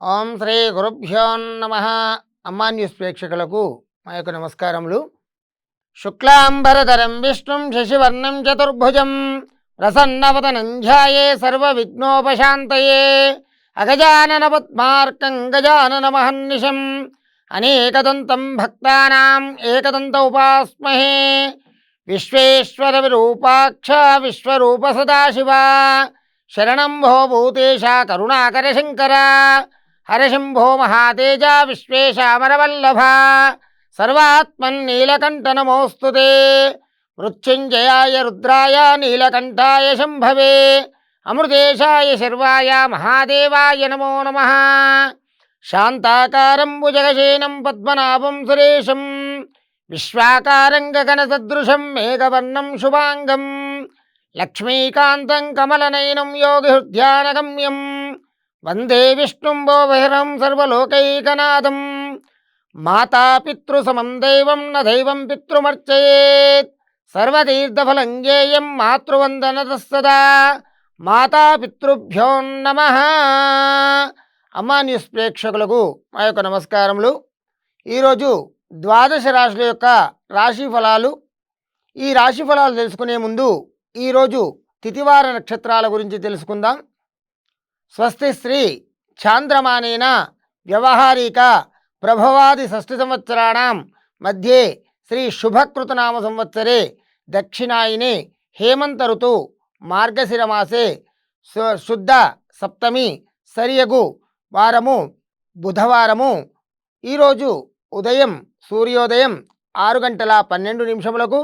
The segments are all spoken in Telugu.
ఓం శ్రీ గురుభ్యో నమ. అమ్మా న్యూస్ ప్రేక్షకులకు మా యొక్క నమస్కారములు. శుక్లాంబరధరం విష్ణుం శశివర్ణం చతుర్భుజం ప్రసన్నవదనం ధ్యాయే సర్వవిఘ్నోపశాంతయే అగజానన పద్మార్కం గజానన మహర్నిశం అనేకదంతం భక్తానాం ఏకదంత ఉపాస్మహే. విశ్వేశ్వర విరూపాక్ష విశ్వరూప సదాశివ శరణం భో భూతేశ కరుణాకర శంకర హరశంభో మహాతేజ విశ్వేశామరవల్లభ సర్వాత్మన్నీలకంఠ నమోస్తుతే. మృత్యుంజయాయ రుద్రాయ నీలకంఠాయ శంభవే అమృతేశాయ శర్వాయ మహాదేవాయ నమో నమః. శాంతాకారం భుజగశయనం పద్మనాభం సురేశం విశ్వాకారం గగనసదృశం మేఘవర్ణం శుభాంగం లక్ష్మీకాంతం కమలనయనం యోగిహృద్యానగమ్యం వందే విష్ణుం భోభైరం సర్వలోకైకనాథం. మాతాపితృసమం దైవం న దైవం పితృమర్చయేత్ సర్వతీర్థఫలం జ్ఞేయం మాతృవందనతస్తదా మాతాపితృభ్యో నమః. అమ్మా న్యూస్ ప్రేక్షకులకు మా యొక్క నమస్కారములు. ఈరోజు ద్వాదశ రాశుల యొక్క రాశి ఫలాలు. ఈ రాశి ఫలాలు తెలుసుకునే ముందు ఈరోజు తిథివార నక్షత్రాల గురించి తెలుసుకుందాం. స్వస్తి శ్రీ చాంద్రమానేన వ్యవహారిక ప్రభవాది షష్ఠి సంవత్సరాణం మధ్యే శ్రీ శుభకృతనామ సంవత్సరే దక్షిణాయనే హేమంత ఋతు మార్గశిరమాసే శుద్ధ సప్తమి సరియగు వారము బుధవారము. ఈరోజు ఉదయం సూర్యోదయం 6:12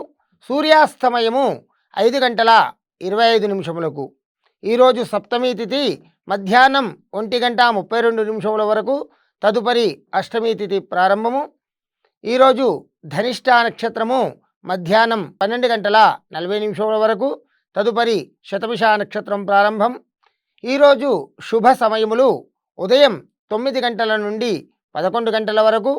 సూర్యాస్తమయము 5:25. ఈరోజు సప్తమి తిథి మధ్యాహ్నం 1:32 వరకు, తదుపరి అష్టమి తిథి ప్రారంభము. ఈరోజు ధనిష్ట నక్షత్రము మధ్యాహ్నం 12:40 వరకు, తదుపరి శతభిష నక్షత్రం ప్రారంభం. ఈరోజు శుభ సమయములు ఉదయం 9 గంటల నుండి 11 గంటల వరకు,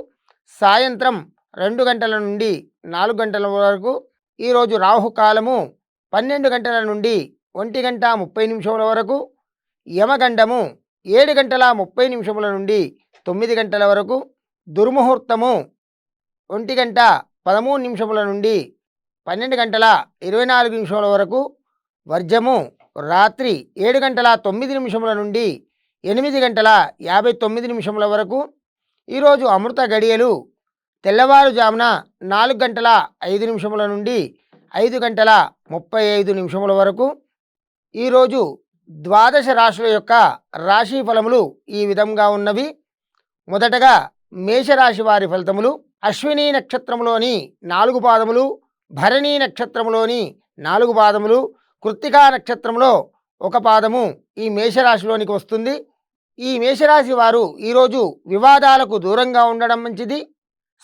సాయంత్రం 2 గంటల నుండి 4 గంటల వరకు. ఈరోజు రాహుకాలము 12 గంటల నుండి 1:30 వరకు, యమగండము 7:30 నుండి 9 గంటల వరకు, దుర్ముహూర్తము 1:13 నుండి 12:24 వరకు, వర్జము రాత్రి 7:09 నుండి 8:59 వరకు. ఈరోజు అమృత గడియలు తెల్లవారుజామున 4:05 నుండి 5:35 వరకు. ఈరోజు ద్వాదశ రాశుల యొక్క రాశి ఫలములు ఈ విధంగా ఉన్నవి. మొదటగా మేషరాశి వారి ఫలితములు. అశ్విని నక్షత్రములోని 4 పాదములు, భరణి నక్షత్రములోని 4 పాదములు, కృత్తికా నక్షత్రంలో 1 పాదము ఈ మేషరాశిలోనికి వస్తుంది. ఈ మేషరాశి వారు ఈరోజు వివాదాలకు దూరంగా ఉండడం మంచిది.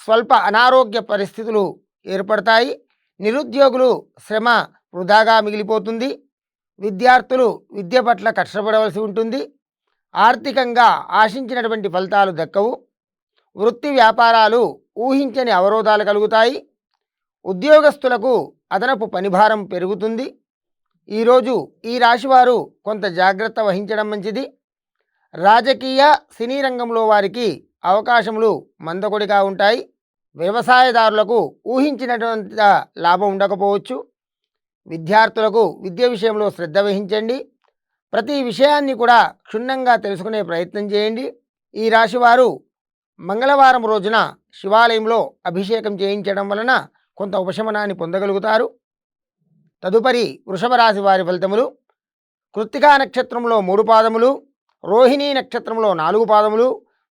స్వల్ప అనారోగ్య పరిస్థితులు ఏర్పడతాయి. నిరుద్యోగులు శ్రమ వృధాగా మిగిలిపోతుంది. విద్యార్థులు విద్య పట్ల కష్టపడవలసి ఉంటుంది. ఆర్థికంగా ఆశించినటువంటి ఫలితాలు దక్కవు. వృత్తి వ్యాపారాలు ఊహించని అవరోధాలు కలుగుతాయి. ఉద్యోగస్తులకు అదనపు పనిభారం పెరుగుతుంది. ఈరోజు ఈ రాశివారు కొంత జాగ్రత్త వహించడం మంచిది. రాజకీయ సినీ రంగంలో వారికి అవకాశములు మందకొడిగా ఉంటాయి. వ్యవసాయదారులకు ఊహించినటువంటి లాభం ఉండకపోవచ్చు. విద్యార్థులకు విద్య విషయంలో శ్రద్ధ వహించండి. ప్రతి విషయాన్ని కూడా క్షుణ్ణంగా తెలుసుకునే ప్రయత్నం చేయండి. ఈ రాశివారు మంగళవారం రోజున శివాలయంలో అభిషేకం చేయించడం వలన కొంత ఉపశమనాన్ని పొందగలుగుతారు. తదుపరి వృషభ రాశి వారి ఫలితములు. కృత్తికా నక్షత్రంలో 3 పాదములు, రోహిణీ నక్షత్రంలో 4 పాదములు,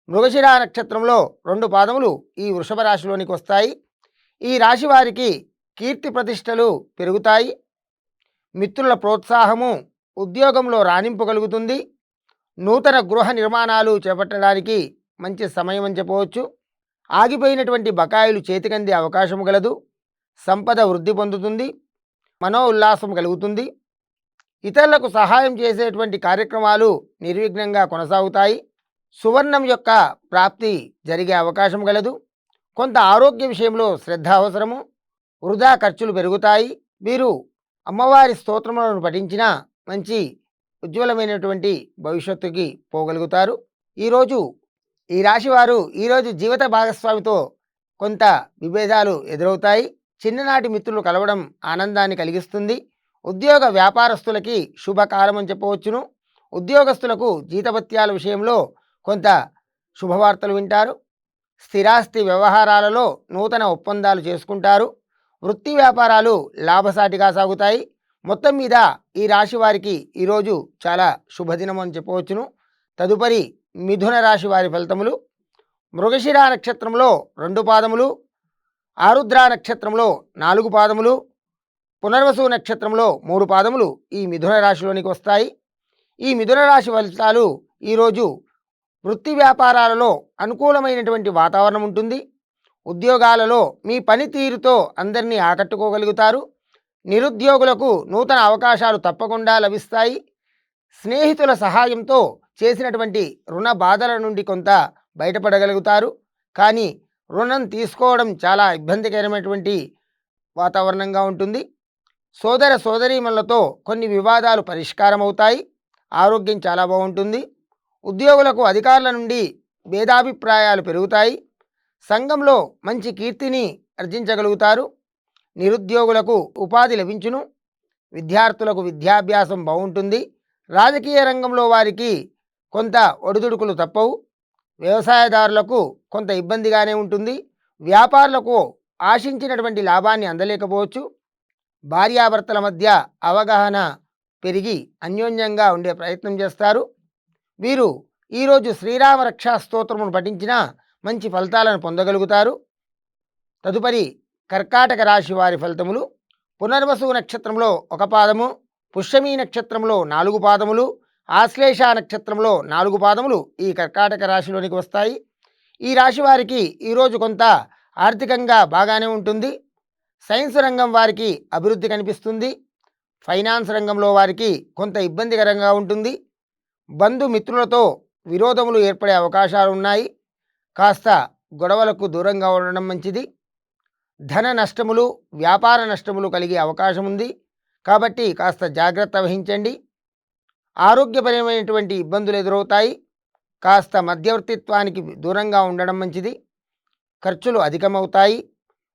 మృగశిర నక్షత్రంలో 2 పాదములు ఈ వృషభ రాశిలోనికి వస్తాయి. ఈ రాశి వారికి కీర్తి ప్రతిష్టలు పెరుగుతాయి. మిత్రుల ప్రోత్సాహము ఉద్యోగంలో రాణింపు కలుగుతుంది. నూతన గృహ నిర్మాణాలు చేపట్టడానికి మంచి సమయం అని చెప్పవచ్చు. ఆగిపోయినటువంటి బకాయిలు చేతికందే అవకాశం కలదు. సంపద వృద్ధి పొందుతుంది. మనో ఉల్లాసం కలుగుతుంది. ఇతరులకు సహాయం చేసేటువంటి కార్యక్రమాలు నిర్విఘ్నంగా కొనసాగుతాయి. సువర్ణం యొక్క ప్రాప్తి జరిగే అవకాశం కలదు. కొంత ఆరోగ్య విషయంలో శ్రద్ధ అవసరము. వృధా ఖర్చులు పెరుగుతాయి. వీరు అమ్మవారి స్తోత్రములను పఠించిన మంచి ఉజ్వలమైనటువంటి భవిష్యత్తుకి పోగలుగుతారు. ఈరోజు ఈ రాశివారు ఈరోజు జీవిత భాగస్వామితో కొంత విభేదాలు ఎదురవుతాయి. చిన్ననాటి మిత్రులు కలవడం ఆనందాన్ని కలిగిస్తుంది. ఉద్యోగ వ్యాపారస్తులకి శుభకాలం అని చెప్పవచ్చును. ఉద్యోగస్తులకు జీతభత్యాల విషయంలో కొంత శుభవార్తలు వింటారు. స్థిరాస్తి వ్యవహారాలలో నూతన ఒప్పందాలు చేసుకుంటారు. వృత్తి వ్యాపారాలు లాభసాటిగా సాగుతాయి. మొత్తం మీద ఈ రాశి వారికి ఈరోజు చాలా శుభదినం అని చెప్పవచ్చును. తదుపరి మిథున రాశి వారి ఫలితములు. మృగశిర నక్షత్రంలో 2 పాదములు, ఆరుద్ర నక్షత్రంలో 4 పాదములు, పునర్వసు నక్షత్రంలో 3 పాదములు ఈ మిథున రాశిలోనికి వస్తాయి. ఈ మిథున రాశి ఫలితాలు ఈరోజు వృత్తి వ్యాపారాలలో అనుకూలమైనటువంటి వాతావరణం ఉంటుంది. ఉద్యోగాలలో మీ పనితీరుతో అందరినీ ఆకట్టుకోగలుగుతారు. నిరుద్యోగులకు నూతన అవకాశాలు తప్పకుండా లభిస్తాయి. స్నేహితుల సహాయంతో చేసినటువంటి రుణ బాధల నుండి కొంత బయటపడగలుగుతారు. కానీ రుణం తీసుకోవడం చాలా ఇబ్బందికరమైనటువంటి వాతావరణంగా ఉంటుంది. సోదర సోదరీమణులతో కొన్ని వివాదాలు పరిష్కారం అవుతాయి. ఆరోగ్యం చాలా బాగుంటుంది. ఉద్యోగులకు అధికారుల నుండి భేదాభిప్రాయాలు పెరుగుతాయి. సంఘంలో మంచి కీర్తిని ఆర్జించగలుగుతారు. నిరుద్యోగులకు ఉపాధి లభించును. విద్యార్థులకు విద్యాభ్యాసం బాగుంటుంది. రాజకీయ రంగంలో వారికి కొంత ఒడిదుడుకులు తప్పవు. వ్యవసాయదారులకు కొంత ఇబ్బందిగానే ఉంటుంది. వ్యాపారులకు ఆశించినటువంటి లాభాన్ని అందలేకపోవచ్చు. భార్యాభర్తల మధ్య అవగాహన పెరిగి అన్యోన్యంగా ఉండే ప్రయత్నం చేస్తారు. వీరు ఈరోజు శ్రీరామ రక్షా స్తోత్రమును పఠించిన మంచి ఫలితాలను పొందగలుగుతారు. తదుపరి కర్కాటక రాశి వారి ఫలితములు. పునర్వసు నక్షత్రంలో 1 పాదము, పుష్యమీ నక్షత్రంలో 4 పాదములు, ఆశ్లేష నక్షత్రంలో 4 పాదములు ఈ కర్కాటక రాశిలోనికి వస్తాయి. ఈ రాశి వారికి ఈరోజు కొంత ఆర్థికంగా బాగానే ఉంటుంది. సైన్స్ రంగం వారికి అభివృద్ధి కనిపిస్తుంది. ఫైనాన్స్ రంగంలో వారికి కొంత ఇబ్బందికరంగా ఉంటుంది. బంధుమిత్రులతో విరోధములు ఏర్పడే అవకాశాలు ఉన్నాయి. కాస్త గొడవలకు దూరంగా ఉండడం మంచిది. ధన నష్టములు, వ్యాపార నష్టములు కలిగే అవకాశం ఉంది. కాబట్టి కాస్త జాగ్రత్త వహించండి. ఆరోగ్యపరమైనటువంటి ఇబ్బందులు ఎదురవుతాయి. కాస్త మధ్యవర్తిత్వానికి దూరంగా ఉండడం మంచిది. ఖర్చులు అధికమవుతాయి.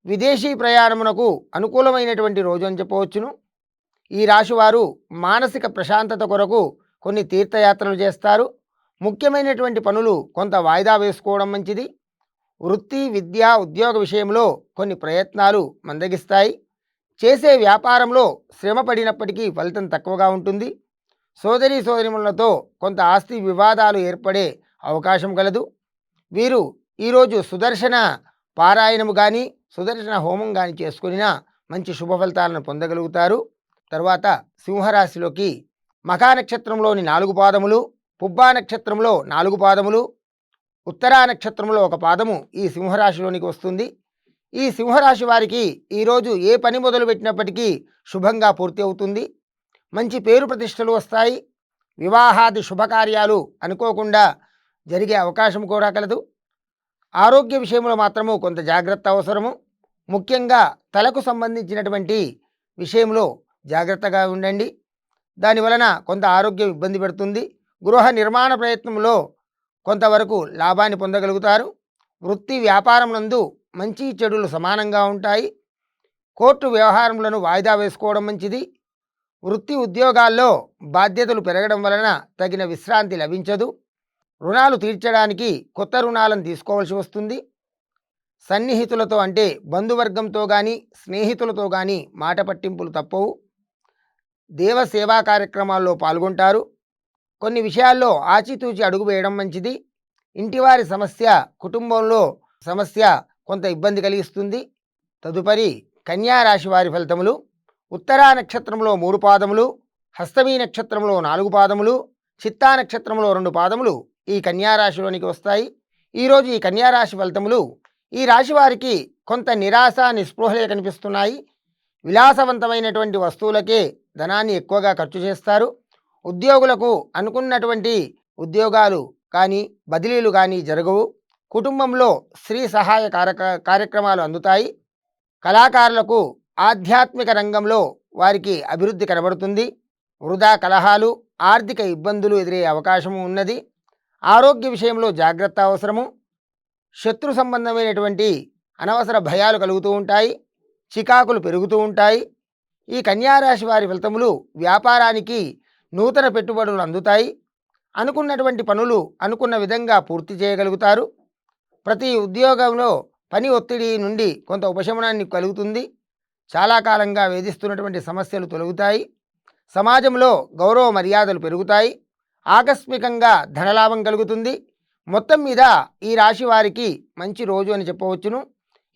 విదేశీ ప్రయాణమునకు అనుకూలమైనటువంటి రోజు అని చెప్పవచ్చును. ఈ రాశివారు మానసిక ప్రశాంతత కొరకు కొన్ని తీర్థయాత్రలు చేస్తారు. ముఖ్యమైనటువంటి పనులు కొంత వాయిదా వేసుకోవడం మంచిది. వృత్తి, విద్య, ఉద్యోగ విషయంలో కొన్ని ప్రయత్నాలు మందగిస్తాయి. చేసే వ్యాపారంలో శ్రమ పడినప్పటికీ ఫలితం తక్కువగా ఉంటుంది. సోదరీమణులతో కొంత ఆస్తి వివాదాలు ఏర్పడే అవకాశం కలదు. వీరు ఈరోజు సుదర్శన పారాయణము కానీ సుదర్శన హోమం కానీ చేసుకునినా మంచి శుభ ఫలితాలను పొందగలుగుతారు. తర్వాత సింహరాశిలోకి మఖా నక్షత్రంలోని 4 పాదములు, పుబ్బా నక్షత్రంలో 4 పాదములు, ఉత్తరా నక్షత్రంలో 1 పాదము ఈ సింహరాశిలోనికి వస్తుంది. ఈ సింహరాశి వారికి ఈరోజు ఏ పని మొదలుపెట్టినప్పటికీ శుభంగా పూర్తి అవుతుంది. మంచి పేరు ప్రతిష్టలు వస్తాయి. వివాహాది శుభకార్యాలు అనుకోకుండా జరిగే అవకాశం కూడా కలదు. ఆరోగ్య విషయంలో మాత్రము కొంత జాగ్రత్త అవసరము. ముఖ్యంగా తలకు సంబంధించినటువంటి విషయంలో జాగ్రత్తగా ఉండండి. దానివలన కొంత ఆరోగ్యం ఇబ్బంది పెడుతుంది. గృహ నిర్మాణ ప్రయత్నంలో కొంతవరకు లాభాన్ని పొందగలుగుతారు. వృత్తి వ్యాపారం నందు మంచి చెడులు సమానంగా ఉంటాయి. కోర్టు వ్యవహారములను వాయిదా వేసుకోవడం మంచిది. వృత్తి ఉద్యోగాల్లో బాధ్యతలు పెరగడం వలన తగిన విశ్రాంతి లభించదు. రుణాలు తీర్చడానికి కొత్త రుణాలను తీసుకోవాల్సి వస్తుంది. సన్నిహితులతో అంటే బంధువర్గంతో కానీ స్నేహితులతో కానీ మాట పట్టింపులు తప్పవు. దేవ సేవా కార్యక్రమాల్లో పాల్గొంటారు. కొన్ని విషయాల్లో ఆచితూచి అడుగు వేయడం మంచిది. ఇంటివారి సమస్య, కుటుంబంలో సమస్య కొంత ఇబ్బంది కలిగిస్తుంది. తదుపరి కన్యా రాశి వారి ఫలితములు. ఉత్తరా నక్షత్రంలో 3 పాదములు, హస్తమీ నక్షత్రంలో 4 పాదములు, చిత్తా నక్షత్రంలో 2 పాదములు ఈ కన్యా రాశిలోనికి వస్తాయి. ఈరోజు ఈ కన్యా రాశి ఫలితములు ఈ రాశి వారికి కొంత నిరాశ, నిస్పృహలే కనిపిస్తున్నాయి. విలాసవంతమైనటువంటి వస్తువులకే ధనాన్ని ఎక్కువగా ఖర్చు చేస్తారు. ఉద్యోగులకు అనుకున్నటువంటి ఉద్యోగాలు కానీ బదిలీలు కానీ జరగవు. కుటుంబంలో స్త్రీ సహాయ కార్యక్రమాలు అందుతాయి. కళాకారులకు ఆధ్యాత్మిక రంగంలో వారికి అభివృద్ధి కనబడుతుంది. వృధా కలహాలు, ఆర్థిక ఇబ్బందులు ఎదురే అవకాశం ఉన్నది. ఆరోగ్య విషయంలో జాగ్రత్త అవసరము. శత్రు సంబంధమైనటువంటి అనవసర భయాలు కలుగుతూ ఉంటాయి. చికాకులు పెరుగుతూ ఉంటాయి. ఈ కన్యారాశి వారి ఫలితములు వ్యాపారానికి నూతన పెట్టుబడులు అందుతాయి. అనుకున్నటువంటి పనులు అనుకున్న విధంగా పూర్తి చేయగలుగుతారు. ప్రతి ఉద్యోగంలో పని ఒత్తిడి నుండి కొంత ఉపశమనాన్ని కలుగుతుంది. చాలా కాలంగా వేధిస్తున్నటువంటి సమస్యలు తొలగుతాయి. సమాజంలో గౌరవ మర్యాదలు పెరుగుతాయి. ఆకస్మికంగా ధనలాభం కలుగుతుంది. మొత్తం మీద ఈ రాశి వారికి మంచి రోజు అని చెప్పవచ్చును.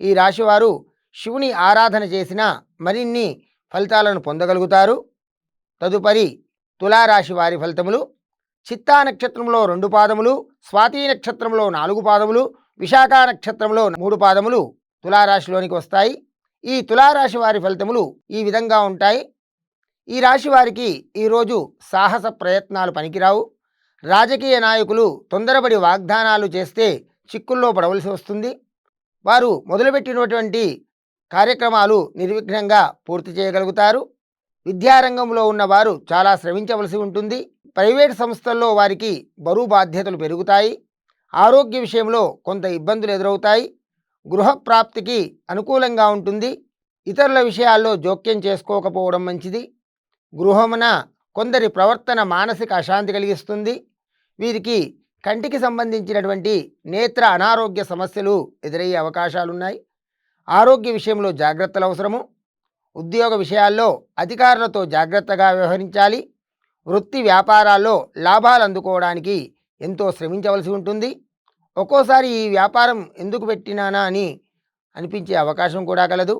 ఈ రాశివారు శివుని ఆరాధన చేసిన మరిన్ని ఫలితాలను పొందగలుగుతారు. తదుపరి తులారాశి వారి ఫలితములు. చిత్తా నక్షత్రంలో 2 పాదములు, స్వాతి నక్షత్రంలో 4 పాదములు, విశాఖ నక్షత్రంలో 3 పాదములు తులారాశిలోనికి వస్తాయి. ఈ తులారాశి వారి ఫలితములు ఈ విధంగా ఉంటాయి. ఈ రాశి వారికి ఈరోజు సాహస ప్రయత్నాలు పనికిరావు. రాజకీయ నాయకులు తొందరపడి వాగ్దానాలు చేస్తే చిక్కుల్లో పడవలసి వస్తుంది. వారు మొదలుపెట్టినటువంటి కార్యక్రమాలు నిర్విఘ్నంగా పూర్తి చేయగలుగుతారు. విద్యారంగంలో ఉన్నవారు చాలా శ్రమించవలసి ఉంటుంది. ప్రైవేట్ సంస్థల్లో వారికి బరువు బాధ్యతలు పెరుగుతాయి. ఆరోగ్య విషయంలో కొంత ఇబ్బందులు ఎదురవుతాయి. గృహప్రాప్తికి అనుకూలంగా ఉంటుంది. ఇతరుల విషయాల్లో జోక్యం చేసుకోకపోవడం మంచిది. గృహమున కొందరి ప్రవర్తన మానసిక అశాంతి కలిగిస్తుంది. వీరికి కంటికి సంబంధించినటువంటి నేత్ర అనారోగ్య సమస్యలు ఎదురయ్యే అవకాశాలున్నాయి. ఆరోగ్య విషయంలో జాగ్రత్తలు అవసరము. ఉద్యోగ విషయాల్లో అధికారులతో జాగ్రత్తగా వ్యవహరించాలి. వృత్తి వ్యాపారాల్లో లాభాలు అందుకోవడానికి ఎంతో శ్రమించవలసి ఉంటుంది. ఒక్కోసారి ఈ వ్యాపారం ఎందుకు పెట్టినానా అని అనిపించే అవకాశం కూడా కలదు.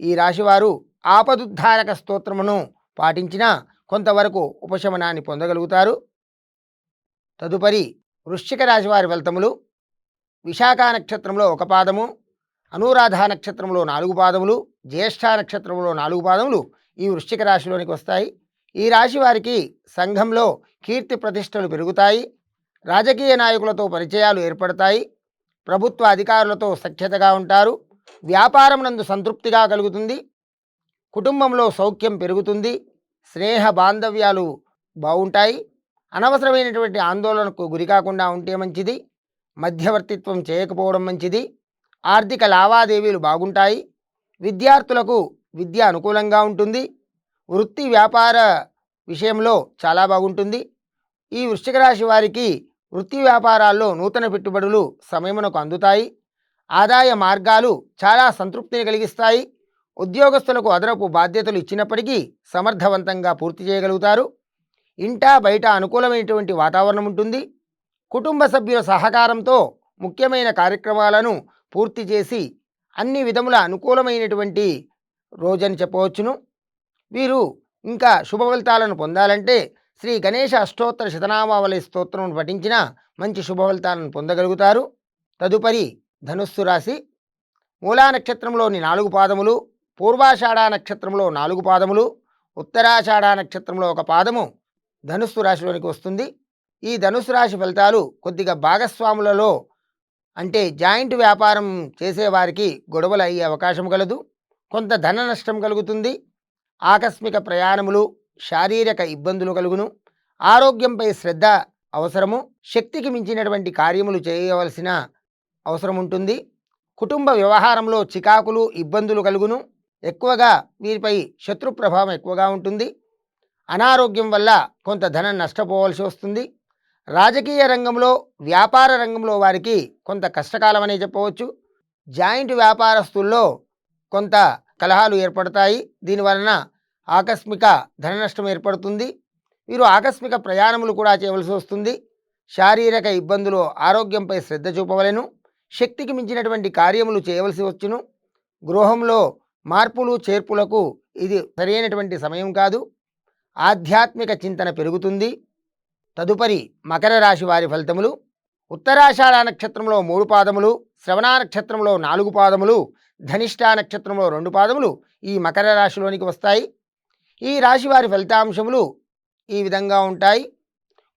ఈ రాశివారు ఆపదుద్ధారక స్తోత్రమును పాటించినా కొంతవరకు ఉపశమనాన్ని పొందగలుగుతారు. తదుపరి వృశ్చిక రాశి వారి ఫలితములు. విశాఖ నక్షత్రంలో 1 పాదము, అనురాధ నక్షత్రంలో 4 పాదములు, జ్యేష్ఠ నక్షత్రంలో 4 పాదములు ఈ వృశ్చిక రాశిలోనికి వస్తాయి. ఈ రాశి వారికి సంఘంలో కీర్తి ప్రతిష్టలు పెరుగుతాయి. రాజకీయ నాయకులతో పరిచయాలు ఏర్పడతాయి. ప్రభుత్వ అధికారులతో సఖ్యతగా ఉంటారు. వ్యాపారం నందు సంతృప్తిగా కలుగుతుంది. కుటుంబంలో సౌఖ్యం పెరుగుతుంది. స్నేహ బాంధవ్యాలు బాగుంటాయి. అనవసరమైనటువంటి ఆందోళనకు గురికాకుండా ఉంటే మంచిది. మధ్యవర్తిత్వం చేయకపోవడం మంచిది. ఆర్థిక లావాదేవీలు బాగుంటాయి. విద్యార్థులకు విద్య అనుకూలంగా ఉంటుంది. వృత్తి వ్యాపార విషయంలో చాలా బాగుంటుంది. ఈ వృశ్చిక రాశి వారికి వృత్తి వ్యాపారాల్లో నూతన పెట్టుబడులు సమయమునకు అందుతాయి. ఆదాయ మార్గాలు చాలా సంతృప్తిని కలిగిస్తాయి. ఉద్యోగస్తులకు అదనపు బాధ్యతలు ఇచ్చినప్పటికీ సమర్థవంతంగా పూర్తి చేయగలుగుతారు. ఇంటా బయట అనుకూలమైనటువంటి వాతావరణం ఉంటుంది. కుటుంబ సభ్యుల సహకారంతో ముఖ్యమైన కార్యక్రమాలను పూర్తి చేసి అన్ని విధముల అనుకూలమైనటువంటి రోజని చెప్పవచ్చును. వీరు ఇంకా శుభ ఫలితాలను పొందాలంటే శ్రీ గణేష అష్టోత్తర శతనామావళి స్తోత్రం పఠించిన మంచి శుభ ఫలితాలను పొందగలుగుతారు. తదుపరి ధనుస్సు రాశి. మూలా నక్షత్రంలోని 4 పాదములు, పూర్వాషాఢ నక్షత్రంలో 4 పాదములు, ఉత్తరాషాఢ నక్షత్రంలో 1 పాదము ధనుస్సు రాశిలోనికి వస్తుంది. ఈ ధనుస్సు రాశి ఫలితాలు కొద్దిగా భాగస్వాములలో అంటే జాయింట్ వ్యాపారం చేసేవారికి గొడవలు అయ్యే అవకాశం కలదు. కొంత ధన నష్టం కలుగుతుంది. ఆకస్మిక ప్రయాణములు, శారీరక ఇబ్బందులు కలుగును. ఆరోగ్యంపై శ్రద్ధ అవసరము. శక్తికి మించినటువంటి కార్యములు చేయవలసిన అవసరం ఉంటుంది. కుటుంబ వ్యవహారంలో చికాకులు, ఇబ్బందులు కలుగును. ఎక్కువగా వీరిపై శత్రు ప్రభావం ఎక్కువగా ఉంటుంది. అనారోగ్యం వల్ల కొంత ధనం నష్టపోవాల్సి వస్తుంది. రాజకీయ రంగంలో, వ్యాపార రంగంలో వారికి కొంత కష్టకాలం అనే చెప్పవచ్చు. జాయింట్ వ్యాపారస్తుల్లో కొంత కలహాలు ఏర్పడతాయి. దీనివలన ఆకస్మిక ధన నష్టం ఏర్పడుతుంది. వీరు ఆకస్మిక ప్రయాణములు కూడా చేయవలసి వస్తుంది. శారీరక ఇబ్బందులు, ఆరోగ్యంపై శ్రద్ధ చూపవలెను. శక్తికి మించినటువంటి కార్యములు చేయవలసి వచ్చును. గృహంలో మార్పులు చేర్పులకు ఇది సరైనటువంటి సమయం కాదు. ఆధ్యాత్మిక చింతన పెరుగుతుంది. తదుపరి మకర రాశి వారి ఫలితములు. ఉత్తరాషాఢ నక్షత్రంలో 3 పాదములు, శ్రవణ నక్షత్రంలో 4 పాదములు, ధనిష్ఠ నక్షత్రంలో 2 పాదములు ఈ మకర రాశిలోనికి వస్తాయి. ఈ రాశి వారి ఫలితాంశములు ఈ విధంగా ఉంటాయి.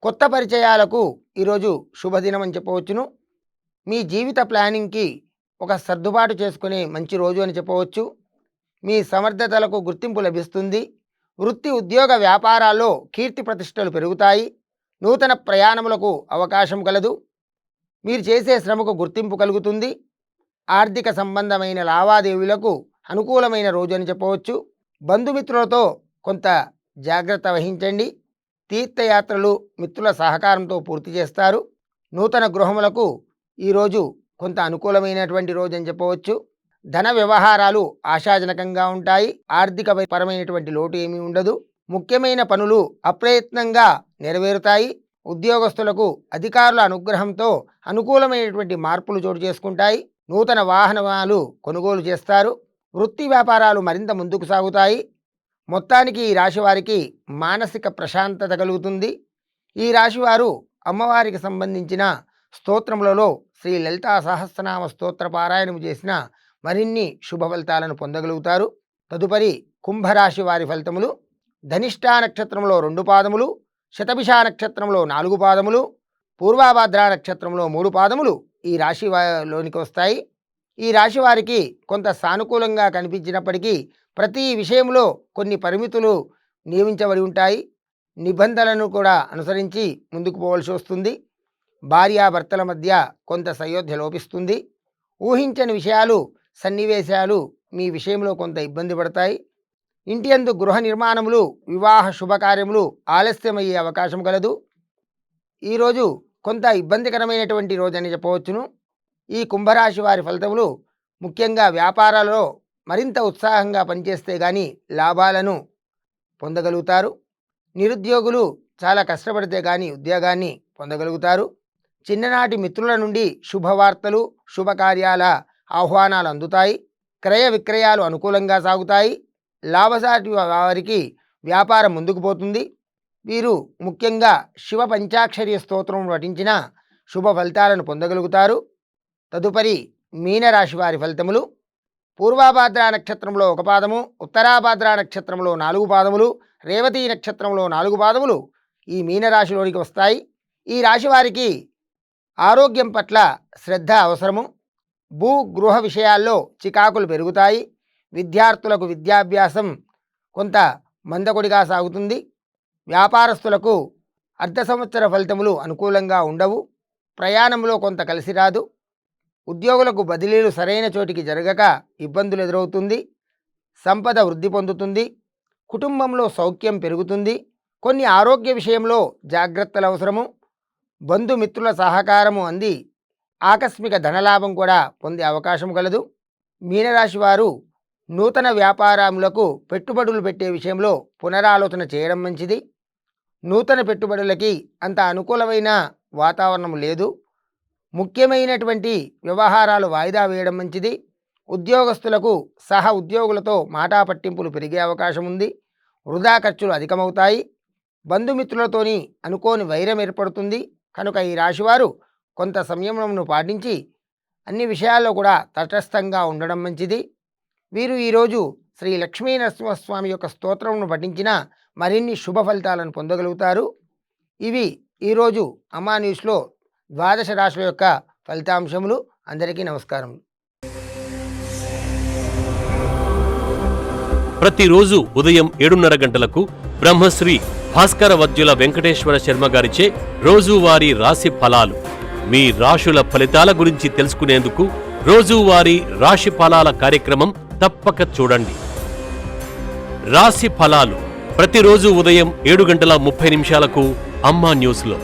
కొత్త పరిచయాలకు ఈరోజు శుభదినం అని చెప్పవచ్చును. మీ జీవిత ప్లానింగ్కి ఒక సర్దుబాటు చేసుకునే మంచి రోజు అని చెప్పవచ్చు. మీ సమర్థతలకు గుర్తింపు లభిస్తుంది. వృత్తి ఉద్యోగ వ్యాపారాల్లో కీర్తి ప్రతిష్టలు పెరుగుతాయి. నూతన ప్రయాణములకు అవకాశం కలదు. మీరు చేసే శ్రమకు గుర్తింపు కలుగుతుంది. ఆర్థిక సంబంధమైన లావాదేవీలకు అనుకూలమైన రోజు అని చెప్పవచ్చు. బంధుమిత్రులతో కొంత జాగ్రత్త వహించండి. తీర్థయాత్రలు మిత్రుల సహకారంతో పూర్తి చేస్తారు. నూతన గృహములకు ఈరోజు కొంత అనుకూలమైనటువంటి రోజు అని చెప్పవచ్చు. ధన వ్యవహారాలు ఆశాజనకంగా ఉంటాయి. ఆర్థిక పరమైనటువంటి లోటు ఏమీ ఉండదు. ముఖ్యమైన పనులు అప్రయత్నంగా నెరవేరుతాయి. ఉద్యోగస్తులకు అధికారుల అనుగ్రహంతో అనుకూలమైనటువంటి మార్పులు చోటు చేసుకుంటాయి. నూతన వాహనాలు కొనుగోలు చేస్తారు. వృత్తి వ్యాపారాలు మరింత ముందుకు సాగుతాయి. మొత్తానికి ఈ రాశివారికి మానసిక ప్రశాంతత కలుగుతుంది. ఈ రాశివారు అమ్మవారికి సంబంధించిన స్తోత్రములలో శ్రీ లలితా సహస్రనామ స్తోత్ర పారాయణము చేసిన మరిన్ని శుభ ఫలితాలను పొందగలుగుతారు. తదుపరి కుంభరాశి వారి ఫలితములు. ధనిష్టా నక్షత్రంలో 2 పాదములు, శతభిషా నక్షత్రంలో 4 పాదములు, పూర్వాభాద్ర నక్షత్రంలో 3 పాదములు ఈ రాశిలోనికి వస్తాయి. ఈ రాశి వారికి కొంత సానుకూలంగా కనిపించినప్పటికీ ప్రతి విషయంలో కొన్ని పరిమితులు నియమించబడి ఉంటాయి. నిబంధనలను కూడా అనుసరించి ముందుకు పోవలసి వస్తుంది. భార్యాభర్తల మధ్య కొంత సయోధ్య లోపిస్తుంది. ఊహించని విషయాలు, సన్నివేశాలు మీ విషయంలో కొంత ఇబ్బంది పడతాయి. ఇంటి యందు గృహ నిర్మాణములు, వివాహ శుభకార్యములు ఆలస్యమయ్యే అవకాశం కలదు. ఈరోజు కొంత ఇబ్బందికరమైనటువంటి రోజు అని చెప్పవచ్చును. ఈ కుంభరాశి వారి ఫలితములు ముఖ్యంగా వ్యాపారాలలో మరింత ఉత్సాహంగా పనిచేస్తే కానీ లాభాలను పొందగలుగుతారు. నిరుద్యోగులు చాలా కష్టపడితే కానీ ఉద్యోగాన్ని పొందగలుగుతారు. చిన్ననాటి మిత్రుల నుండి శుభవార్తలు, శుభకార్యాల ఆహ్వానాలు అందుతాయి. క్రయ విక్రయాలు అనుకూలంగా సాగుతాయి. లాభసాటి వారికి వ్యాపారం ముందుకు పోతుంది. వీరు ముఖ్యంగా శివ పంచాక్షరి స్తోత్రం పఠించిన శుభ ఫలితాలను పొందగలుగుతారు. తదుపరి మీనరాశి వారి ఫలితములు. పూర్వాభాద్ర నక్షత్రంలో 1 పాదము, ఉత్తరాభాద్ర నక్షత్రంలో 4 పాదములు, రేవతి నక్షత్రంలో 4 పాదములు ఈ మీనరాశిలోనికి వస్తాయి. ఈ రాశి వారికి ఆరోగ్యం పట్ల శ్రద్ధ అవసరము. భూ గృహ విషయాల్లో చికాకులు పెరుగుతాయి. విద్యార్థులకు విద్యాభ్యాసం కొంత మందకొడిగా సాగుతుంది. వ్యాపారస్తులకు అర్ధ సంవత్సర ఫలితములు అనుకూలంగా ఉండవు. ప్రయాణంలో కొంత కలిసి రాదు. ఉద్యోగులకు బదిలీలు సరైన చోటికి జరగక ఇబ్బందులు ఎదురవుతుంది. సంపద వృద్ధి పొందుతుంది. కుటుంబంలో సౌఖ్యం పెరుగుతుంది. కొన్ని ఆరోగ్య విషయంలో జాగ్రత్తలు అవసరము. బంధుమిత్రుల సహకారము అంది ఆకస్మిక ధనలాభం కూడా పొందే అవకాశం కలదు. మీనరాశి వారు నూతన వ్యాపారములకు పెట్టుబడులు పెట్టే విషయంలో పునరాలోచన చేయడం మంచిది. నూతన పెట్టుబడులకి అంత అనుకూలమైన వాతావరణం లేదు. ముఖ్యమైనటువంటి వ్యవహారాలు వాయిదా వేయడం మంచిది. ఉద్యోగస్తులకు సహ ఉద్యోగులతో మాటా పట్టింపులు పెరిగే అవకాశం ఉంది. వృధా ఖర్చులు అధికమవుతాయి. బంధుమిత్రులతోని అనుకోని వైరం ఏర్పడుతుంది. కనుక ఈ రాశివారు కొంత సంయమనమును పాటించి అన్ని విషయాల్లో కూడా తటస్థంగా ఉండడం మంచిది. వీరు ఈరోజు శ్రీ లక్ష్మీ నరసింహస్వామి యొక్క స్తోత్రమును పఠించిన మరిన్ని శుభ ఫలితాలను పొందగలుగుతారు. ఇవి ఈరోజు అమ్మా న్యూస్లో 12 రాశుల యొక్క ఫలితాంశములు. అందరికీ నమస్కారం. ప్రతిరోజు ఉదయం 7:30 గంటలకు బ్రహ్మశ్రీ భాస్కర వద్యుల వెంకటేశ్వర శర్మ గారిచే రోజువారీ రాశి ఫలాలు. మీ రాశుల ఫలితాల గురించి తెలుసుకునేందుకు రోజువారీ రాశి ఫలాల కార్యక్రమం తప్పక చూడండి. రాశి ఫలాలు ప్రతిరోజు ఉదయం 7:30 అమ్మా న్యూస్లో.